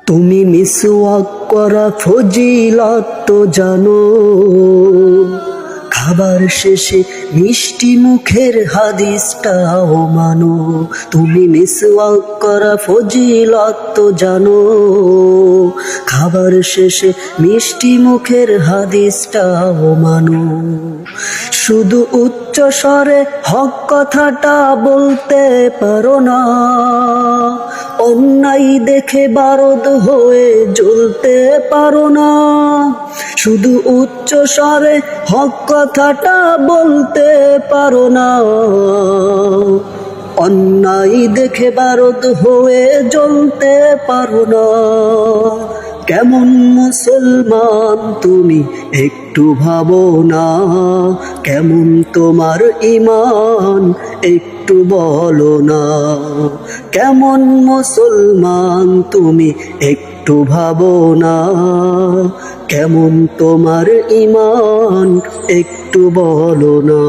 তুমি মিসওয়াক করা ফজিলত তো জানো, খাবার শেষে মিষ্টি মুখের হাদিসটাও মানো। তুমি মিসওয়াক করা ফজিলত তো জানো, খাবার শেষে মিষ্টি মুখের হাদিসটাও মানো। শুধু উচ্চ স্বরে হক কথাটা বলতে পারো না, অন্যায় দেখে বারদ হয়ে জ্বলতে পারো না। শুধু উচ্চ স্বরে হক কথাটা বলতে পারো না, অন্যায় দেখে বারদ হয়ে জ্বলতে পারো না। কেমন মুসলমান তুমি একটু ভাবো না, কেমন তোমার ঈমান একটু বলো না। কেমন মুসলমান তুমি একটু ভাবো না, কেমন তোমার ঈমান একটু বলো না।